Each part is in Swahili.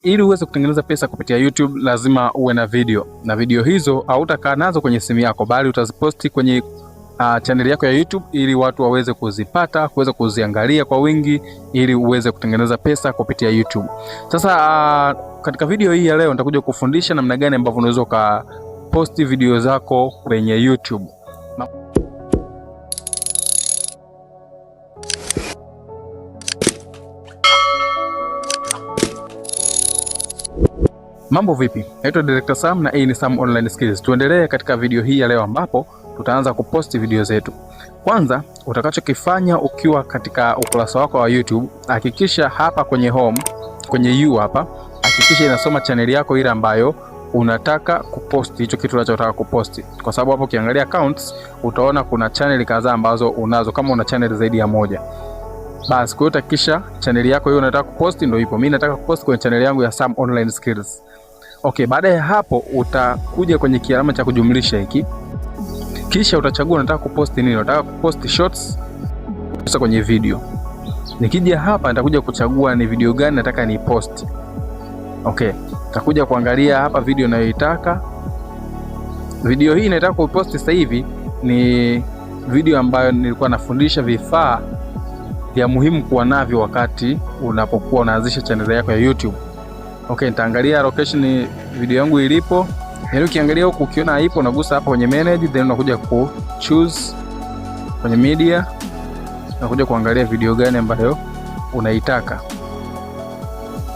Ili uweze kutengeneza pesa kupitia YouTube lazima uwe na video, na video hizo hautakaa nazo kwenye simu yako, bali utaziposti kwenye channel yako ya YouTube ili watu waweze kuzipata, kuweza kuziangalia kwa wingi, ili uweze kutengeneza pesa kupitia YouTube. Sasa katika video hii ya leo nitakuja kufundisha namna gani ambavyo unaweza ukaposti video zako kwenye YouTube. Mambo vipi? Naitwa Director Sam na hii ni Sam Online Skills. Tuendelee katika video hii ya leo ambapo tutaanza kuposti video zetu. Kwanza, utakachokifanya ukiwa katika ukurasa wako wa YouTube, hakikisha hapa kwenye home, kwenye you hapa, hakikisha inasoma channel yako ile ambayo unataka kuposti hicho kitu unachotaka kuposti. Kwa sababu hapo ukiangalia accounts utaona kuna channel kadhaa ambazo unazo, kama una channel zaidi ya moja. Basi kwa hiyo hakikisha channel yako hiyo unataka kuposti ndio ipo. Mimi nataka kuposti kwenye channel yangu ya Sam Online Skills. Okay, baada ya hapo utakuja kwenye kialama cha kujumlisha hiki. Kisha utachagua unataka kuposti nini. Unataka kuposti shorts sasa kwenye video. Nikija hapa nitakuja kuchagua ni video gani nataka ni post. Okay, nitakuja kuangalia hapa video ninayoitaka. Video hii nataka kuposti sasa hivi ni video ambayo nilikuwa nafundisha vifaa vya muhimu kuwa navyo wakati unapokuwa unaanzisha channel yako ya YouTube. Okay, nitaangalia location video yangu ilipo. Yaani ukiangalia huku ukiona haipo unagusa hapa kwenye manage, then unakuja ku choose kwenye media. Unakuja kuangalia video gani ambayo unaitaka.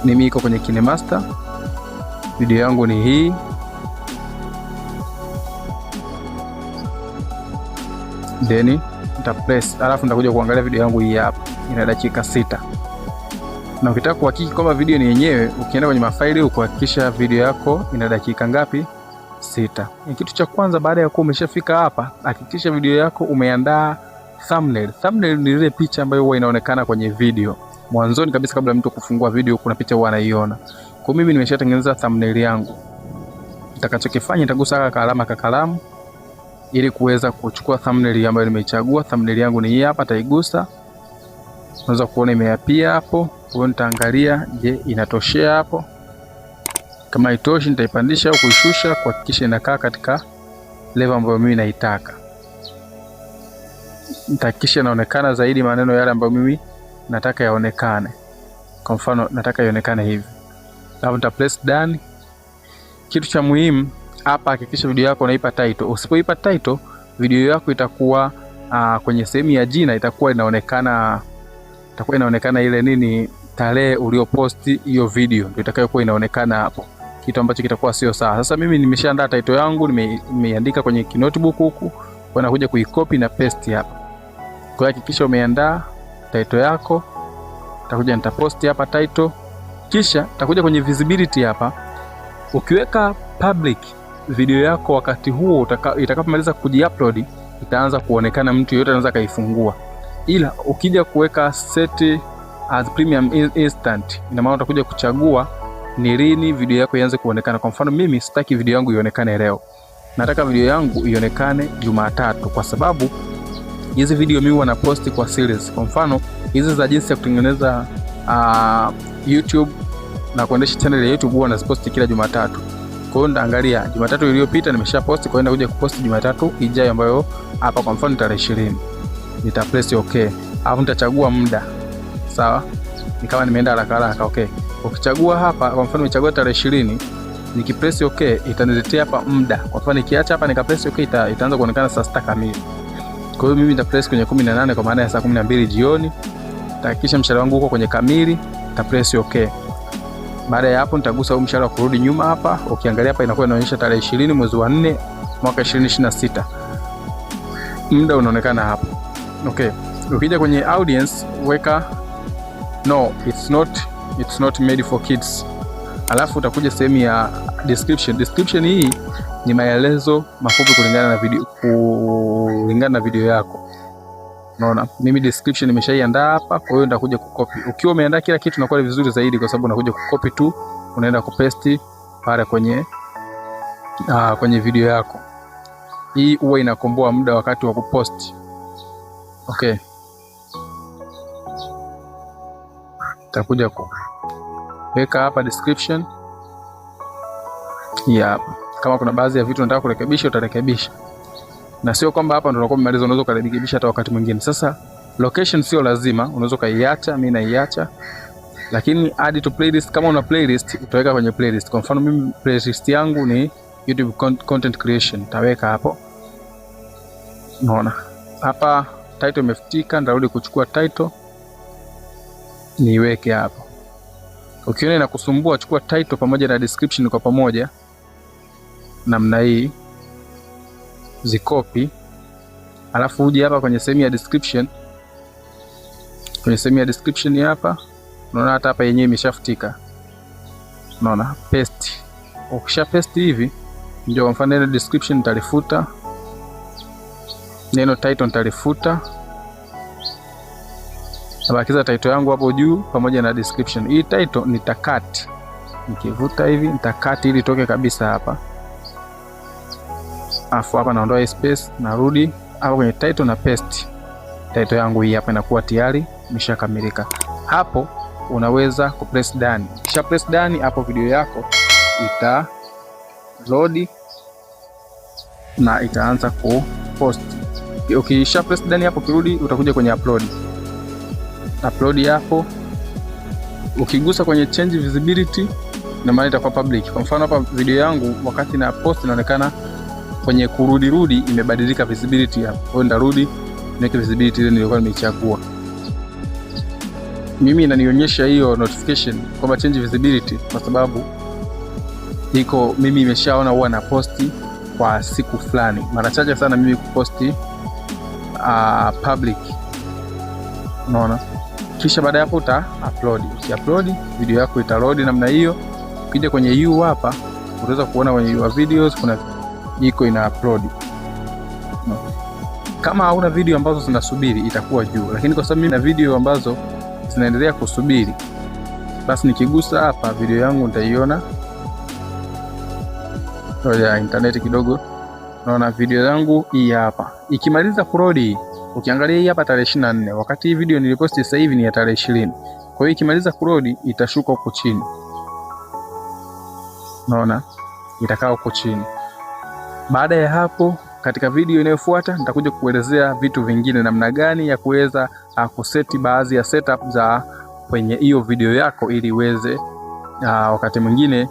Mimi iko kwenye KineMaster. Video yangu ni hii. Then nita press, alafu nitakuja kuangalia video yangu hii hapa. Ina dakika 6. Na ukitaka kuhakiki kwamba video ni yenyewe, ukienda kwenye mafaili ukuhakikisha video yako ina dakika ngapi? 6. Ni kitu cha kwanza baada ya kuwa umeshafika hapa, hakikisha video yako umeandaa thumbnail. Thumbnail ni ile picha ambayo huwa inaonekana kwenye video. Mwanzoni kabisa kabla mtu kufungua video kuna picha huwa anaiona. Kwa mimi nimeshatengeneza thumbnail yangu. Nitakachokifanya nitagusa alama ka kalamu ili kuweza kuchukua thumbnail ambayo nimeichagua. Thumbnail yangu ni hii hapa, taigusa. Unaweza kuona imeapia hapo. Kwa hiyo nitaangalia, je, inatoshea hapo? Kama haitoshi nitaipandisha au kuishusha kuhakikisha inakaa katika level ambayo mimi naitaka. Nitahakikisha inaonekana zaidi maneno yale ambayo mimi nataka yaonekane. Kwa mfano nataka ionekane hivi. Hapo nita press done. Kitu cha muhimu hapa, hakikisha video yako unaipa title. Usipoipa title, video yako itakuwa kwenye sehemu ya jina itakuwa inaonekana ile nini, tarehe ulioposti hiyo video ndio itakayokuwa inaonekana hapo, kitu ambacho kitakuwa sio sawa. Sasa mimi nimeshaandaa title yangu, nimeiandika kwenye notebook huku, kwa nakuja kuicopy na paste hapa. Kwa hiyo hakikisha umeandaa title yako. Nitakuja nitaposti hapa title, kisha nitakuja kwenye visibility hapa. Ukiweka public video yako wakati huo itakapomaliza kujiupload itaanza kuonekana, mtu yeyote anaweza kaifungua. Ila ukija kuweka set as premium instant, ina maana utakuja kuchagua ni lini video yako ianze kuonekana. Kwa mfano mimi sitaki video yangu ionekane leo. Nataka video yangu ionekane Jumatatu, kwa sababu hizi video mimi huwa na posti kwa series. Kwa mfano hizi za jinsi ya kutengeneza YouTube na kuendesha channel ya YouTube huwa naziposti kila Jumatatu. Kwa hiyo ndaangalia Jumatatu iliyopita nimesha posti, kwa hiyo nakuja kuposti Jumatatu ijayo ambayo hapa kwa mfano tarehe 20. Nita press okay. Alafu nitachagua muda. Sawa? Ni kama nimeenda haraka. Okay. Ukichagua hapa kwa mfano nimechagua tarehe 20, nikipress okay itaniletea hapa muda. Kwa mfano nikiacha hapa nikapress okay itaanza kuonekana saa 6 kamili. Kwa hiyo mimi nitapress kwenye 18 kwa maana ya saa 12 jioni. Nitahakikisha mshale wangu uko kwenye kamili, nitapress okay. Baada ya hapo nitagusa huu mshale wa kurudi nyuma hapa. Ukiangalia hapa inakuwa inaonyesha tarehe 20 mwezi wa 4 mwaka 2026. Muda unaonekana hapo. Okay. Ukija kwenye audience weka no, it's not made for kids. Alafu utakuja sehemu ya description. Description hii ni maelezo mafupi kulingana na video yako. Unaona? Mimi description nimeshaiandaa hapa, kwa hiyo nitakuja kucopy. Ukiwa umeandaa kila kitu inakuwa vizuri zaidi, kwa sababu unakuja kucopy tu, unaenda kupaste pale kwenye video yako. Hii huwa inakomboa muda wakati wa kupost. Okay. Takuja weka hapa description. Hapa kama kuna baadhi ya vitu unataka kurekebisha utarekebisha, na sio kwamba hapa ndo unakuwa umemaliza, unaweza kurekebisha hata wakati mwingine. Sasa location sio lazima, unaweza kaiacha, mimi naiacha. Lakini add to playlist, kama una playlist utaweka kwenye playlist. Kwa mfano mimi playlist yangu ni YouTube content creation, taweka hapo. Unaona hapa title imefutika, nitarudi kuchukua title niweke hapo. Ukiona inakusumbua, chukua title pamoja na description kwa pamoja namna hii, zikopi, alafu uje hapa kwenye sehemu ya description. Kwenye sehemu ya description hapa, unaona hata hapa yenyewe imeshafutika. Unaona, paste. Ukisha paste hivi, ndio kwa mfano ile description nitalifuta, neno title nitalifuta, nabakiza title yangu hapo juu pamoja na description. Hii title nitakati, nikivuta hivi nitakati ili itoke kabisa hapa. Afu hapa naondoa space, narudi hapa kwenye title na paste title yangu hii hapa, inakuwa tayari imeshakamilika. Hapo unaweza kupress done. Kisha press done, hapo video yako ita load na itaanza kupost. Ukisha press done hapo, kirudi utakuja kwenye upload. Upload hapo, ukigusa kwenye change visibility na maana itakuwa public. Kwa mfano hapa video yangu wakati na post inaonekana kwenye kurudi imebadilika visibility hapo. Kwa hiyo ndarudi niweke visibility ile nilikuwa nimeichagua. Mimi inanionyesha hiyo notification kwamba change visibility kwa sababu iko mimi imeshaona huwa na posti kwa siku fulani. Mara chache sana mimi kuposti public. Unaona? Kisha baada ya hapo uta upload. Uki-upload video yako itaload namna hiyo. Ukija kwenye U hapa utaweza kuona kwenye your videos kuna iko ina upload. Kama hauna video ambazo zinasubiri itakuwa juu, lakini kwa sababu mimi na video ambazo zinaendelea kusubiri, basi nikigusa hapa video yangu nitaiona. Ngoja internet kidogo. Naona video yangu hii hapa. Ikimaliza kurodi, ukiangalia hii hapa tarehe 24, wakati hii video niliposti sasa hivi ni ya tarehe 20. Kwa hiyo ikimaliza kurodi itashuka huko chini. Naona itakaa huko chini. Baada ya hapo, katika video inayofuata nitakuja kuelezea vitu vingine, namna gani ya kuweza kuseti baadhi ya setup za kwenye hiyo video yako ili iweze wakati mwingine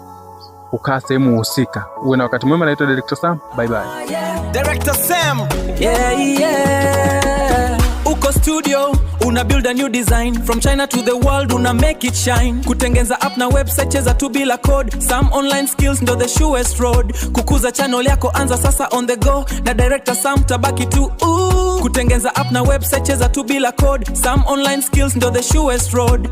ukaa sehemu husika. Uwe na wakati mwema. Naitwa Director Sam. Bye bye. Director Sam. Yeah. Uko studio una build a new design from China to the world, una make it shine. Kutengeneza app na website, cheza tu bila code. Some online skills ndo the surest road. Kukuza channel yako, anza sasa on the go. Na Director Sam tabaki tu Kutengeneza app na website, cheza tu bila code. Some online skills ndo the surest road.